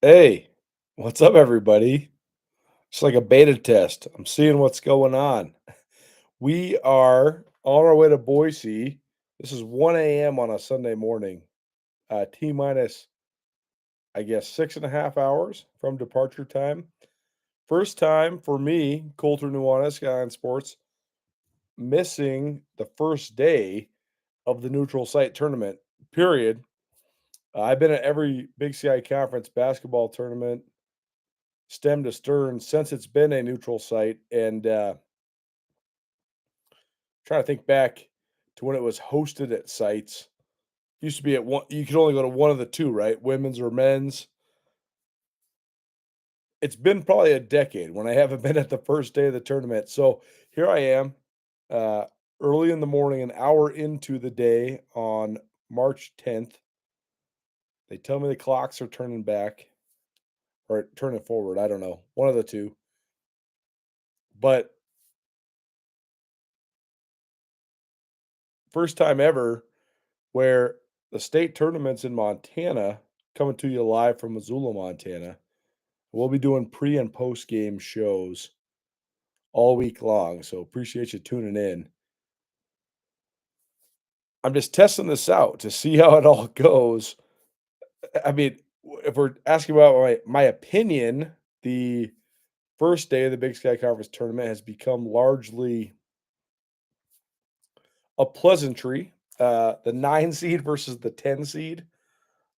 Hey, what's up, everybody? It's like a beta test. I'm seeing what's going on. We are on our way to Boise. This is 1 a.m. on a Sunday morning. T minus, I guess, 6.5 hours from departure time. First time for me, Colter Nuanez, Skyline Sports, missing the first day of the neutral site tournament, period. I've been at every Big Sky Conference basketball tournament stem to stern since it's been a neutral site. And trying to think back to when it was hosted at sites. Used to be at one, you could only go to one of the two, right? Women's or men's. It's been probably a decade when I haven't been at the first day of the tournament. So here I am, uh, early in the morning, an hour into the day on March 10th. They tell me the clocks are turning back or turning forward. I don't know, one of the two. But first time ever where the state tournament's in Montana, coming to you live from Missoula, Montana. We'll be doing pre and post game shows all week long. So appreciate you tuning in. I'm just testing this out to see how it all goes. I mean, if we're asking about my opinion, the first day of the Big Sky Conference tournament has become largely a pleasantry. The 9 seed versus the 10 seed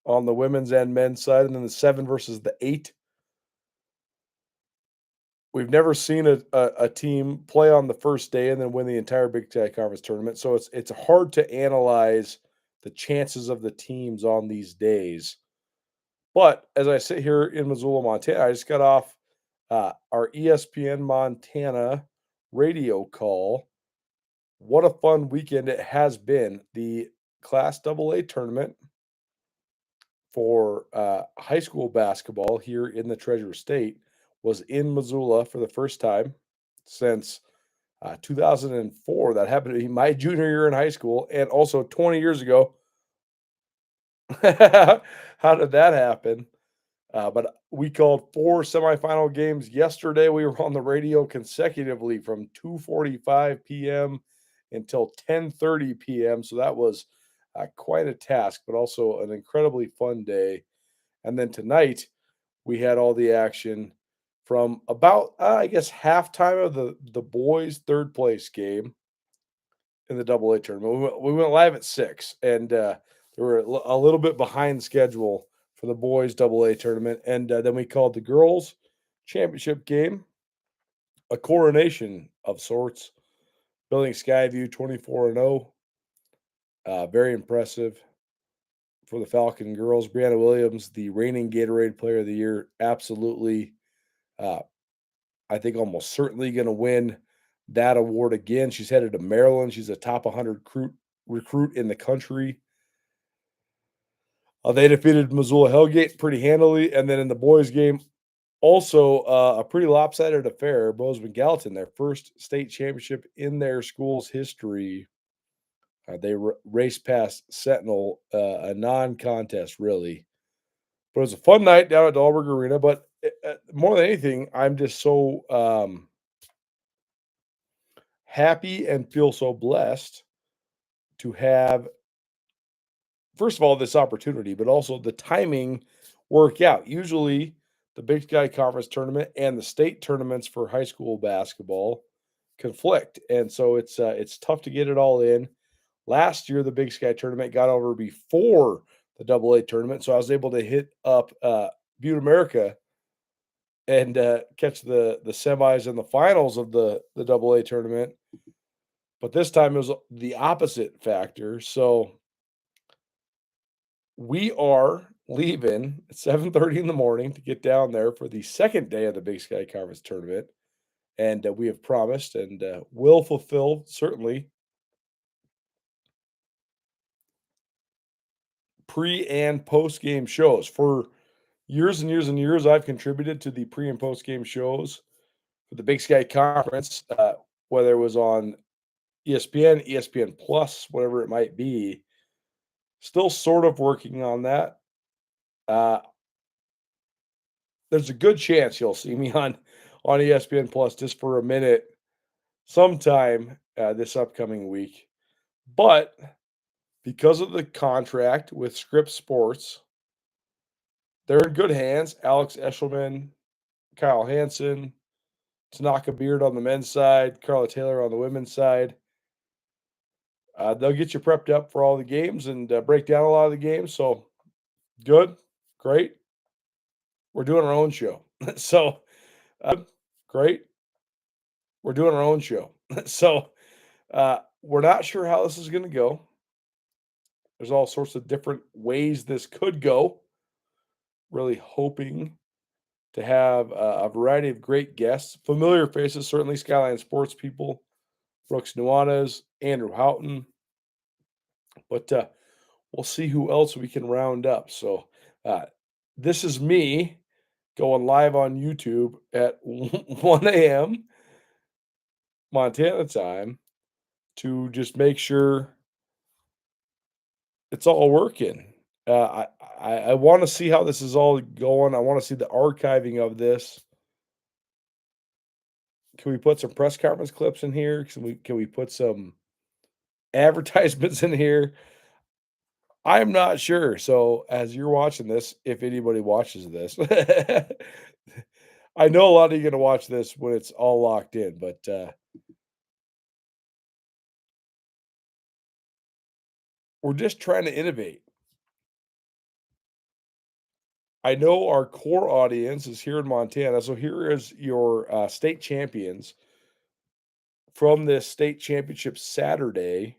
on the women's and men's side, and then the 7 versus the 8. We've never seen a team play on the first day and then win the entire Big Sky Conference tournament, so it's hard to analyze the chances of the teams on these days. But as I sit here in Missoula, Montana, I just got off our ESPN Montana radio call. What a fun weekend it has been! The Class AA tournament for high school basketball here in the Treasure State was in Missoula for the first time since 2004. That happened to be my junior year in high school, and also 20 years ago. How did that happen? But we called 4 semifinal games yesterday. We were on the radio consecutively from 2:45 p.m. until 10:30 p.m. So that was quite a task, but also an incredibly fun day. And then tonight we had all the action from about I guess halftime of the boys' third place game in the double A tournament. We went live at 6, and they were a little bit behind schedule for the boys' double A tournament, and then we called the girls' championship game a coronation of sorts, building Skyview 24-0. Very impressive for the Falcon girls. Brianna Williams, the reigning Gatorade Player of the Year, absolutely, uh, I think almost certainly going to win that award again. She's headed to Maryland. She's a top 100 recruit in the country. They defeated Missoula Hellgate pretty handily, and then in the boys' game, also a pretty lopsided affair. Bozeman Gallatin, their first state championship in their school's history. They raced past Sentinel, a non-contest, really. But it was a fun night down at Dahlberg Arena. But more than anything, I'm just so happy and feel so blessed to have, first of all, this opportunity, but also the timing work out. Usually, the Big Sky Conference tournament and the state tournaments for high school basketball conflict, and so it's tough to get it all in. Last year, the Big Sky tournament got over before the Double A tournament, so I was able to hit up Butte America and catch the semis and the finals of the Double A tournament. But this time it was the opposite factor. So we are leaving at 7:30 in the morning to get down there for the second day of the Big Sky Conference tournament, and we have promised and will fulfill certainly pre and post game shows. For years and years and years, I've contributed to the pre and post game shows for the Big Sky Conference, whether it was on ESPN, ESPN Plus, whatever it might be. Still sort of working on that. Uh, there's a good chance you'll see me on ESPN Plus just for a minute sometime this upcoming week. But because of the contract with Scripps Sports, they're in good hands. Alex Eshelman, Kyle Hansen, Tanaka Beard on the men's side, Carla Taylor on the women's side. They'll get you prepped up for all the games and break down a lot of the games. So good, great. We're doing our own show. So great. We're doing our own show. So we're not sure how this is going to go. There's all sorts of different ways this could go. Really hoping to have a variety of great guests, familiar faces, certainly Skyline sports people, Brooks Nuanez, Andrew Houghton, but we'll see who else we can round up. So this is me going live on YouTube at 1 a.m. Montana time to just make sure it's all working. I want to see how this is all going. I want to see the archiving of this. Can we put some press conference clips in here? Can we put some advertisements in here? I'm not sure. So as you're watching this, if anybody watches this, I know a lot of you are going to watch this when it's all locked in, but we're just trying to innovate. I know our core audience is here in Montana. So here is your state champions from this state championship Saturday.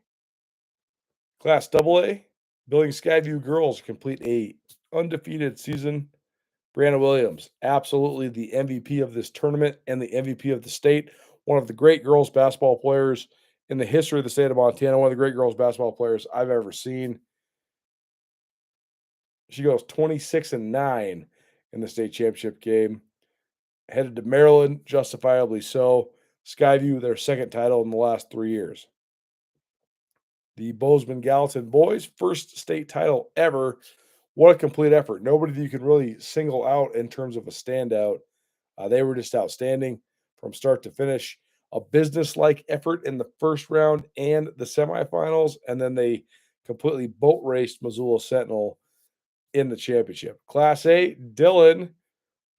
Class AA, Billings Skyview girls complete a undefeated season. Brianna Williams, absolutely the MVP of this tournament and the MVP of the state. One of the great girls basketball players in the history of the state of Montana. One of the great girls basketball players I've ever seen. She goes 26-9 in the state championship game. Headed to Maryland, justifiably so. Skyview, their second title in the last 3 years. The Bozeman Gallatin boys, first state title ever. What a complete effort. Nobody that you can really single out in terms of a standout. They were just outstanding from start to finish. A business-like effort in the first round and the semifinals, and then they completely boat raced Missoula Sentinel in the championship. Class A, Dylan,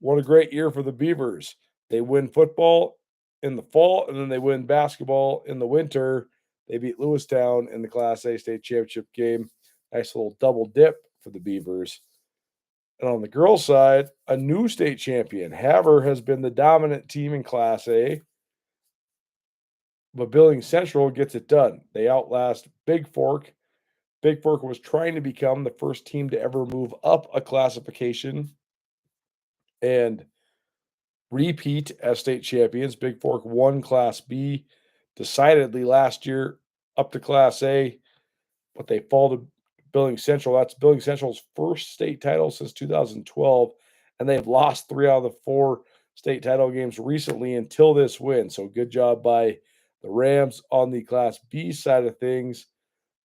what a great year for the Beavers. They win football in the fall, and then they win basketball in the winter. They beat Lewistown in the Class A state championship game. Nice little double dip for the Beavers. And on the girls' side, a new state champion. Havre has been the dominant team in Class A, but Billings Central gets it done. They outlast Big Fork. Big Fork was trying to become the first team to ever move up a classification and repeat as state champions. Big Fork won Class B decidedly last year up to Class A, but they fall to Billings Central. That's Billings Central's first state title since 2012, and they've lost 3 out of the 4 state title games recently until this win. So good job by the Rams on the Class B side of things.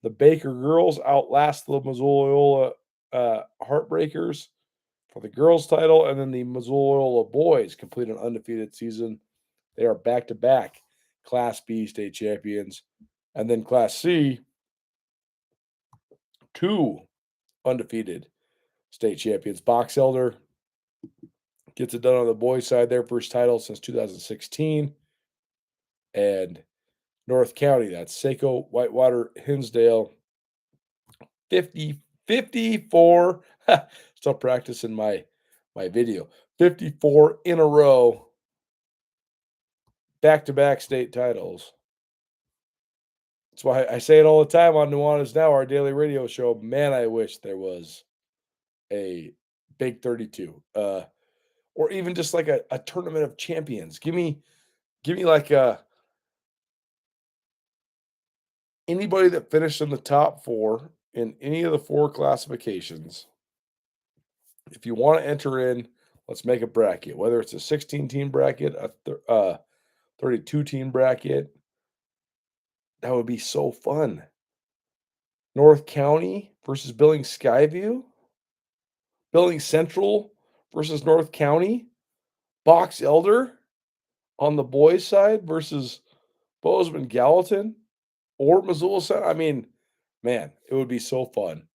The Baker girls outlast the Missoula Heartbreakers for the girls' title, and then the Missoula boys complete an undefeated season. They are back-to-back Class B state champions. And then Class C, 2 undefeated state champions. Box Elder gets it done on the boys' side, their first title since 2016. And North County, that's Saco, Whitewater, Hinsdale, 54. Still practicing my video. 54 in a row, back-to-back state titles. That's why I say it all the time on Nuanez Now, our daily radio show. Man, I wish there was a Big 32, or even just like a tournament of champions. Give me like anybody that finished in the top 4 in any of the 4 classifications. If you want to enter in, let's make a bracket, whether it's a 16-team bracket, a 32-team bracket. That would be so fun. North County versus Billings Skyview. Billings Central versus North County, Box Elder on the boys' side versus Bozeman Gallatin or Missoula Center. I mean, man, it would be so fun.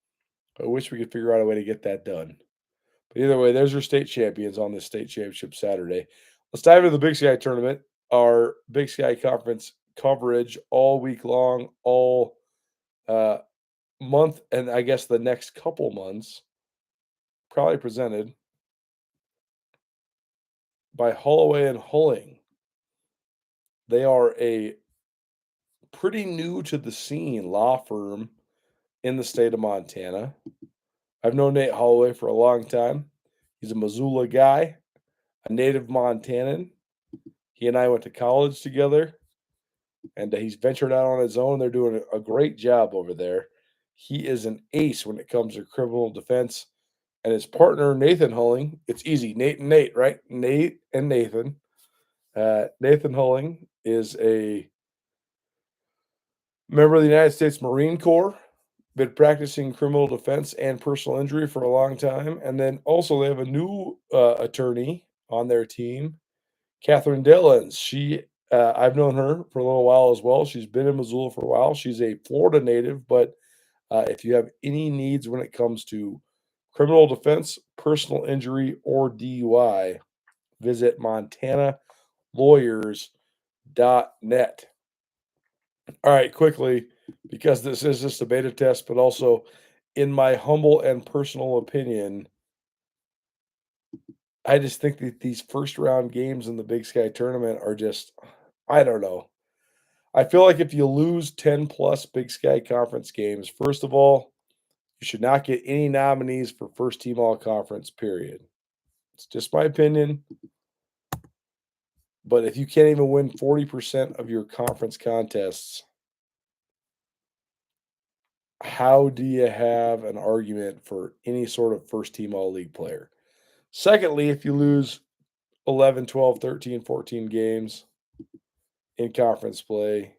I wish we could figure out a way to get that done. But either way, there's your state champions on this state championship Saturday. Let's dive into the Big Sky tournament. Our Big Sky Conference coverage all week long, all uh, month, and I guess the next couple months, probably presented by Holloway and Hulling. They are a pretty new to the scene law firm in the state of Montana. I've known Nate Holloway for a long time. He's a Missoula guy, a native Montanan. He and I went to college together, and he's ventured out on his own. They're doing a great job over there. He is an ace when it comes to criminal defense. And his partner, Nathan Hulling, it's easy. Nate and Nate, right? Nate and Nathan. Nathan Hulling is a member of the United States Marine Corps, been practicing criminal defense and personal injury for a long time. And then also they have a new attorney on their team, Catherine Dillons. I've known her for a little while as well. She's been in Missoula for a while. She's a Florida native, but if you have any needs when it comes to criminal defense, personal injury, or DUI, visit montanaLawyers.net. All right, quickly, because this is just a beta test, but also in my humble and personal opinion, I just think that these first round games in the Big Sky tournament are just, I don't know. I feel like if you lose 10 plus Big Sky conference games, first of all, you should not get any nominees for first team all conference, period. It's just my opinion. But if you can't even win 40% of your conference contests, how do you have an argument for any sort of first team all league player? Secondly, if you lose 11, 12, 13, 14 games in conference play,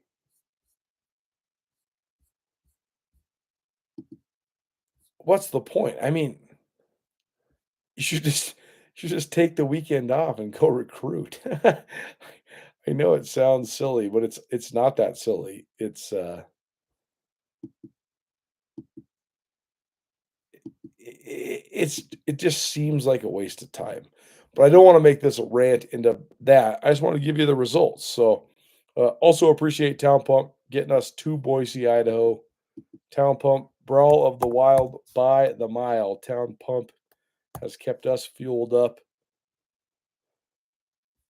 what's the point? I mean, you should just take the weekend off and go recruit. I know it sounds silly, but it's not that silly. It just seems like a waste of time. But I don't want to make this a rant into that. I just want to give you the results. So, also appreciate Town Pump getting us to Boise, Idaho. Town Pump, Brawl of the Wild by the mile. Town Pump has kept us fueled up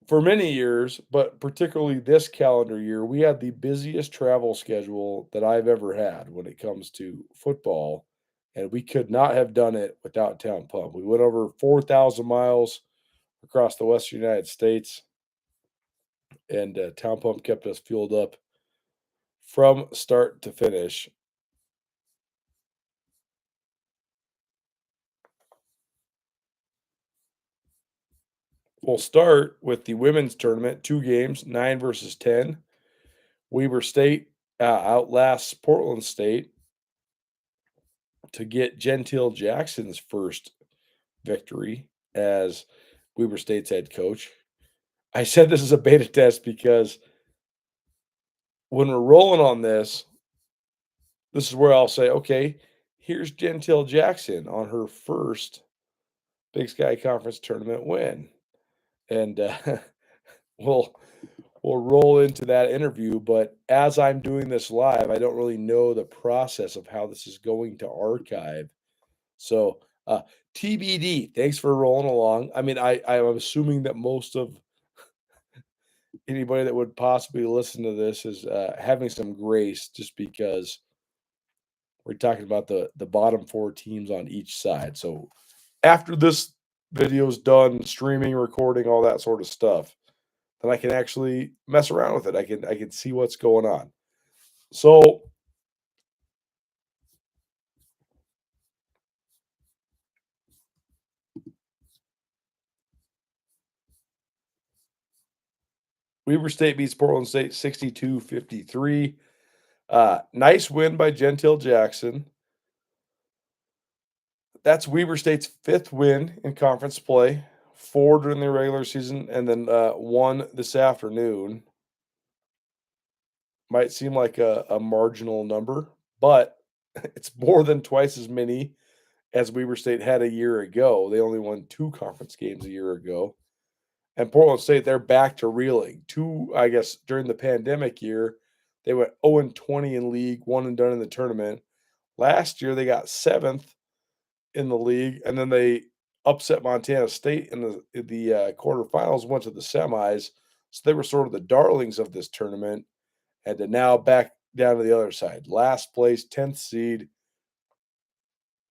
for many years, but particularly this calendar year. We had the busiest travel schedule that I've ever had when it comes to football, and we could not have done it without Town Pump. We went over 4,000 miles across the western United States, and Town Pump kept us fueled up from start to finish. We'll start with the women's tournament, 2 games, 9 versus 10. Weber State outlasts Portland State to get Gentile Jackson's first victory as Weber State's head coach. I said this is a beta test because when we're rolling on this is where I'll say, okay, here's Gentile Jackson on her first Big Sky Conference tournament win. And we'll roll into that interview. But as I'm doing this live, I don't really know the process of how this is going to archive. So TBD. Thanks for rolling along. I mean, I'm assuming that most of anybody that would possibly listen to this is having some grace, just because we're talking about the bottom 4 teams on each side. So after this video is done, streaming, recording, all that sort of stuff, then I can actually mess around with it. I can see what's going on. So Weber State beats Portland State 62-53. Nice win by Gentile Jackson. That's Weber State's 5th win in conference play, 4 during the regular season, and then, 1 this afternoon. Might seem like a marginal number, but it's more than twice as many as Weber State had a year ago. They only won 2 conference games a year ago. And Portland State, they're back to reeling. 2, I guess, during the pandemic year, they went 0-20 in league, 1 and done in the tournament. Last year, they got 7th in the league, and then they upset Montana State in the quarterfinals, went to the semis. So they were sort of the darlings of this tournament, and to now back down to the other side. Last place, 10th seed,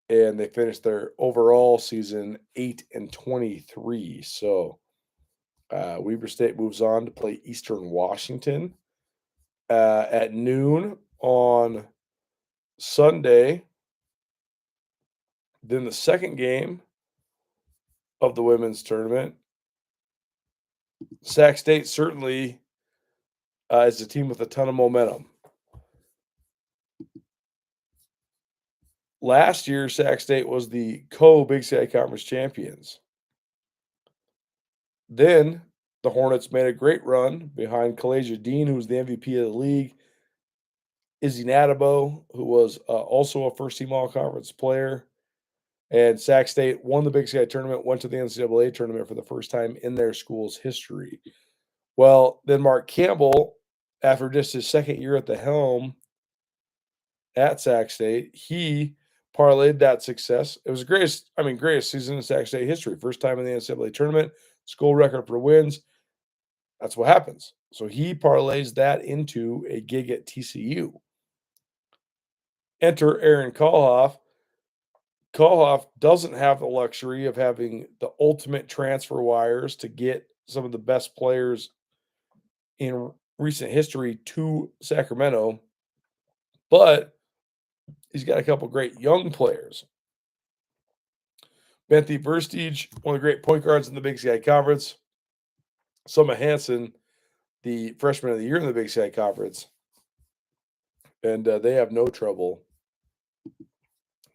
and they finished their overall season 8-23. So Weber State moves on to play Eastern Washington at noon on Sunday. Then the second game of the women's tournament, Sac State certainly is a team with a ton of momentum. Last year, Sac State was the co-Big Sky Conference champions. Then the Hornets made a great run behind Kalasia Dean, who was the MVP of the league, Izzy Nadabo, who was also a first-team all-conference player, and Sac State won the Big Sky tournament, went to the NCAA tournament for the first time in their school's history. Well, then Mark Campbell, after just his second year at the helm at Sac State, he parlayed that success. It was the greatest season in Sac State history. First time in the NCAA tournament, school record for wins. That's what happens. So he parlays that into a gig at TCU. Enter Aaron Kohlhoff. Kohlhoff doesn't have the luxury of having the ultimate transfer wires to get some of the best players in recent history to Sacramento, but he's got a couple great young players. Benthi Versteeg, one of the great point guards in the Big Sky Conference. Summa Hansen, the freshman of the year in the Big Sky Conference. And they have no trouble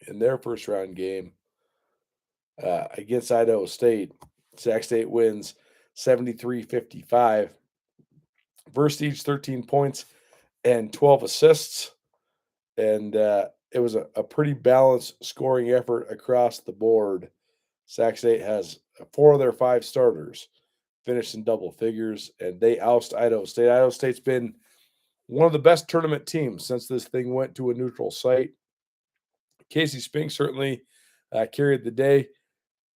in their first round game against Idaho State. Sac State wins 73-55. Versteeg, 13 points and 12 assists. And it was a pretty balanced scoring effort across the board. Sac State has 4 of their 5 starters finished in double figures, and they oust Idaho State. Idaho State's been one of the best tournament teams since this thing went to a neutral site. Casey Spink certainly carried the day.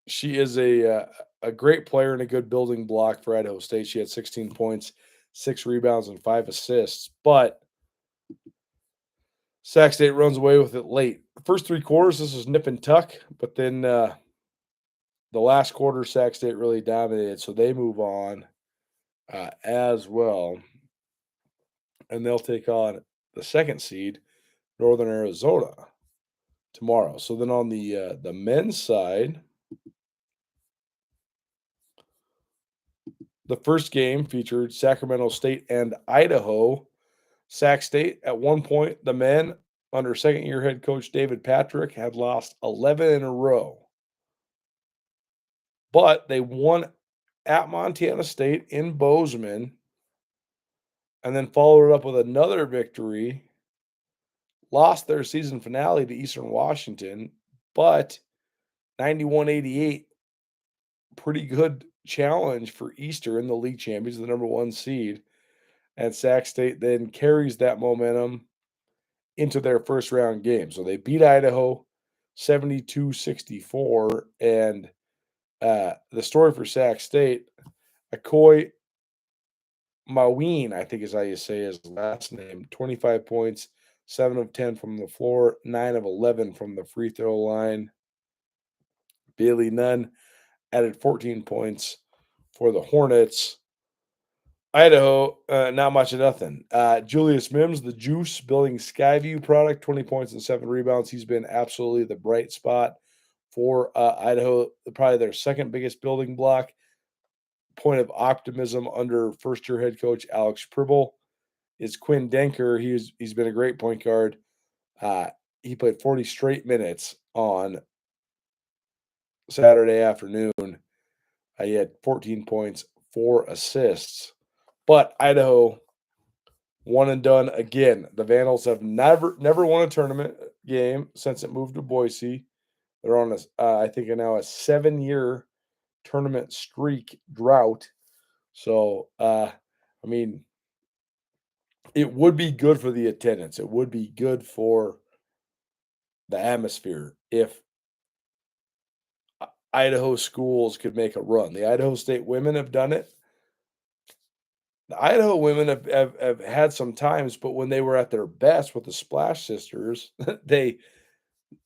She is a great player and a good building block for Idaho State. She had 16 points, 6 rebounds, and 5 assists. But Sac State runs away with it late. First 3 quarters, this was nip and tuck. But then the last quarter, Sac State really dominated. So they move on as well. And they'll take on the second seed, Northern Arizona, tomorrow. So then on the men's side, the first game featured Sacramento State and Idaho. Sac State, at one point, the men under second-year head coach David Patrick had lost 11 in a row. But they won at Montana State in Bozeman and then followed it up with another victory, lost their season finale to Eastern Washington, but 91-88, pretty good challenge for Eastern, the league champions, the number 1 seed. And Sac State then carries that momentum into their first round game. So they beat Idaho 72-64. And the story for Sac State, Akoy Maween, I think is how you say his last name, 25 points, 7 of 10 from the floor, 9 of 11 from the free throw line. Bailey Nunn added 14 points for the Hornets. Idaho, not much of nothing. Julius Mims, the Juice, building Skyview product, 20 points and 7 rebounds. He's been absolutely the bright spot for Idaho, probably their second biggest building block. Point of optimism under first-year head coach Alex Pribble is Quinn Denker. He's been a great point guard. He played 40 straight minutes on Saturday afternoon. He had 14 points, 4 assists. But Idaho, one and done again. The Vandals have never won a tournament game since it moved to Boise. They're on I think now a 7-year tournament streak drought. So, I mean, it would be good for the attendance. It would be good for the atmosphere if Idaho schools could make a run. The Idaho State women have done it. The Idaho women have had some times, but when they were at their best with the Splash Sisters, they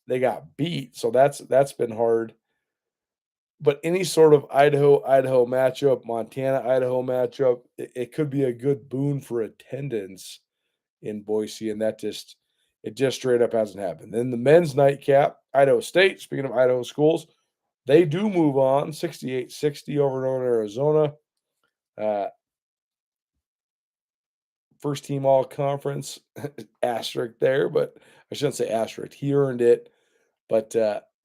got beat. So that's been hard. But any sort of Idaho matchup, Montana Idaho matchup, it could be a good boon for attendance in Boise, and it just straight up hasn't happened. Then the men's nightcap, Idaho State, speaking of Idaho schools, they do move on 68-60 over Northern Arizona. Uh, First team all conference asterisk there, but I shouldn't say asterisk. He earned it. But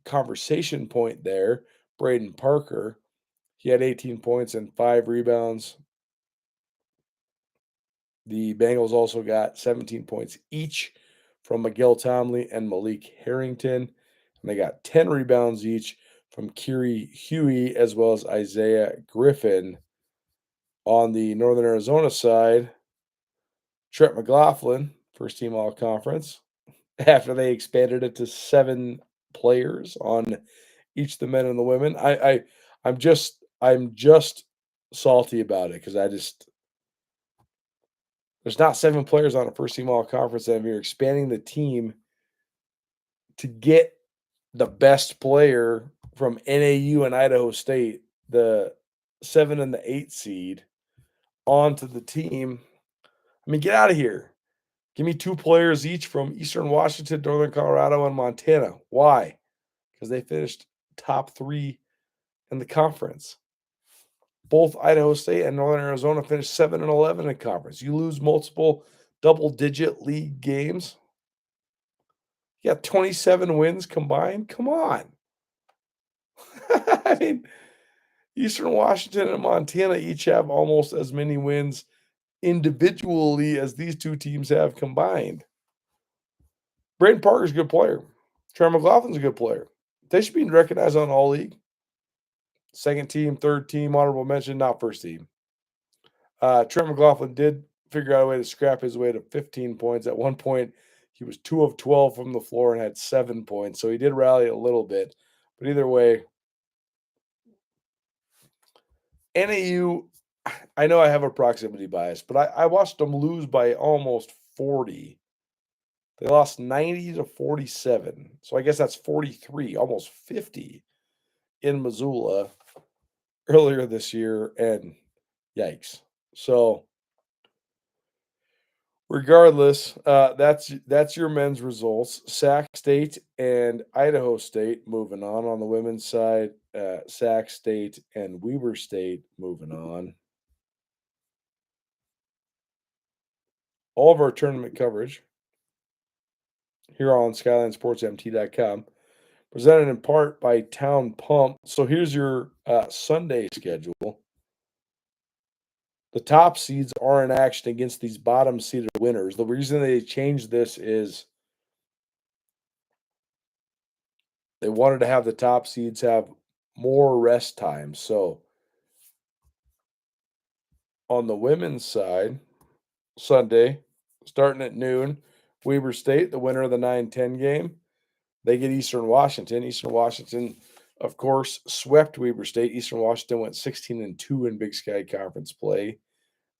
conversation point there, Braden Parker, he had 18 points and 5 rebounds. The Bengals also got 17 points each from Miguel Tomley and Malik Harrington. And they got 10 rebounds each from Kiri Huey as well as Isaiah Griffin. On the Northern Arizona side, Trent McLaughlin, first team all conference, after they expanded it to 7 players on each the men and the women. I'm just salty about it because there's not 7 players on a first team all conference, and you're expanding the team to get the best player from NAU and Idaho State, the 7 and the 8 seed, onto the team. I mean, get out of here. Give me 2 players each from Eastern Washington, Northern Colorado, and Montana. Why? Because they finished top 3 in the conference. Both Idaho State and Northern Arizona finished 7 and 11 in conference. You lose multiple double-digit league games. You got 27 wins combined. Come on. I mean, Eastern Washington and Montana each have almost as many wins individually as these 2 teams have combined. Braden Parker's a good player. Trevor McLaughlin's a good player. They should be recognized on all league. Second team, third team, honorable mention, not first team. Trent McLaughlin did figure out a way to scrap his way to 15 points. At one point, he was 2 of 12 from the floor and had 7 points. So he did rally a little bit. But either way, NAU, I know I have a proximity bias, but I watched them lose by almost 40. They lost 90-47. So I guess that's 43, almost 50 in Missoula earlier this year. And yikes. So regardless, that's your men's results. Sac State and Idaho State moving on the women's side. Sac State and Weber State moving on. All of our tournament coverage here on SkylineSportsMT.com, presented in part by Town Pump. So here's your Sunday schedule. The top seeds are in action against these bottom seeded winners. The reason they changed this is they wanted to have the top seeds have more rest time. So on the women's side, Sunday, starting at noon, Weber State, the winner of the 9-10 game, they get Eastern Washington. Eastern Washington, of course, swept Weber State. Eastern Washington went 16-2 in Big Sky Conference play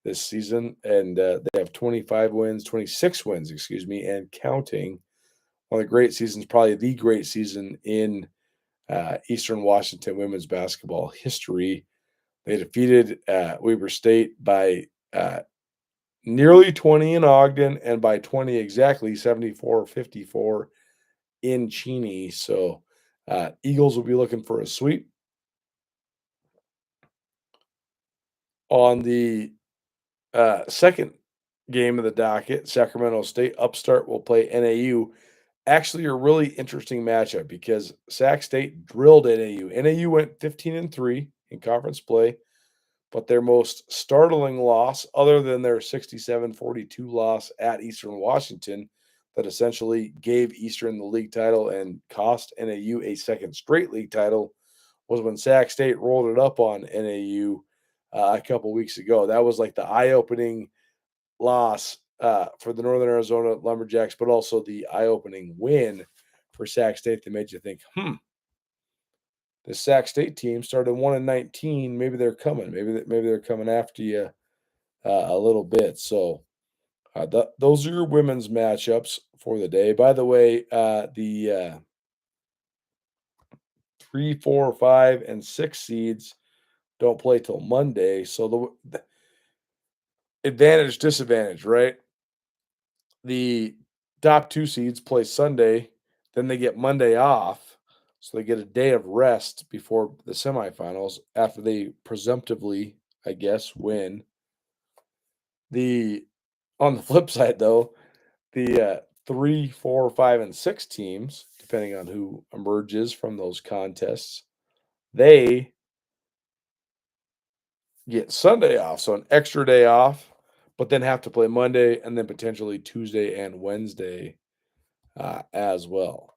this season, and they have 26 wins, excuse me, and counting. One of the great seasons, probably the great season in Eastern Washington women's basketball history. They defeated Weber State by nearly 20 in Ogden and by 20 exactly, 74-54 in Cheney. So Eagles will be looking for a sweep. On the second game of the docket, Sacramento State Upstart will play NAU. actually a really interesting matchup because Sac State drilled NAU. NAU went 15-3 in conference play, but their most startling loss, other than their 67-42 loss at Eastern Washington, that essentially gave Eastern the league title and cost NAU a second straight league title, was when Sac State rolled it up on NAU a couple weeks ago. That was like the eye-opening loss for the Northern Arizona Lumberjacks, but also the eye-opening win for Sac State that made you think, the Sac State team started 1-19. Maybe they're coming. Maybe they're coming after you a little bit. So those are your women's matchups for the day. By the way, the 3, 4, 5, and 6 seeds don't play till Monday. So the advantage, disadvantage, right? The top 2 seeds play Sunday, then they get Monday off, so they get a day of rest before the semifinals after they presumptively, I guess, win. The On the flip side, though, the 3, 4, 5, and 6 teams, depending on who emerges from those contests, they get Sunday off, so an extra day off, but then have to play Monday and then potentially Tuesday and Wednesday as well.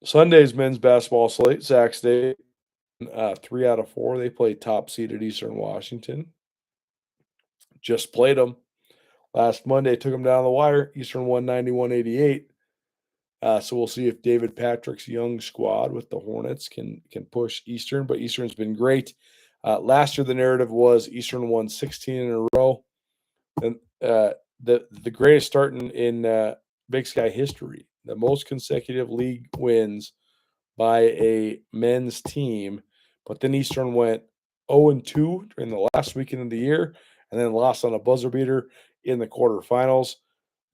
Sunday's men's basketball slate, Sac State, 3 out of 4. They play top seeded Eastern Washington. Just played them last Monday, took them down the wire. Eastern won 91-88. So we'll see if David Patrick's young squad with the Hornets can push Eastern, but Eastern's been great. Last year, the narrative was Eastern won 16 in a row, and the greatest start in Big Sky history, the most consecutive league wins by a men's team. But then Eastern went 0-2 during the last weekend of the year, and then lost on a buzzer beater in the quarterfinals.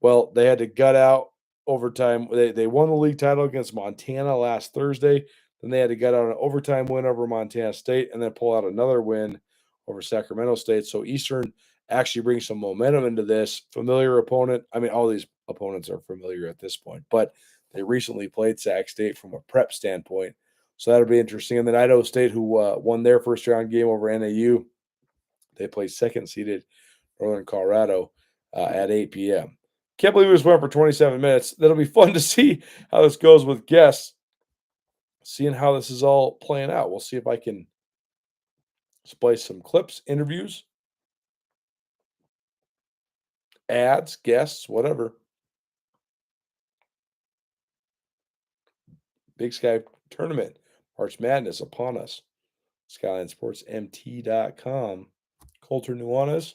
Well, they had to gut out overtime. They won the league title against Montana last Thursday. Then they had to gut out an overtime win over Montana State and then pull out another win over Sacramento State. So Eastern actually brings some momentum into this familiar opponent. I mean, all these opponents are familiar at this point, but they recently played Sac State from a prep standpoint. So that'll be interesting. And then Idaho State, who won their first round game over NAU, they play second seeded Northern Colorado at 8 p.m. Can't believe we just went for 27 minutes. That'll be fun to see how this goes with guests, seeing how this is all playing out. We'll see if I can splice some clips, interviews, ads, guests, whatever. Big Sky Tournament, March Madness upon us. SkylineSportsMT.com. Colter Nuanez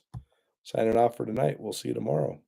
signing off for tonight. We'll see you tomorrow.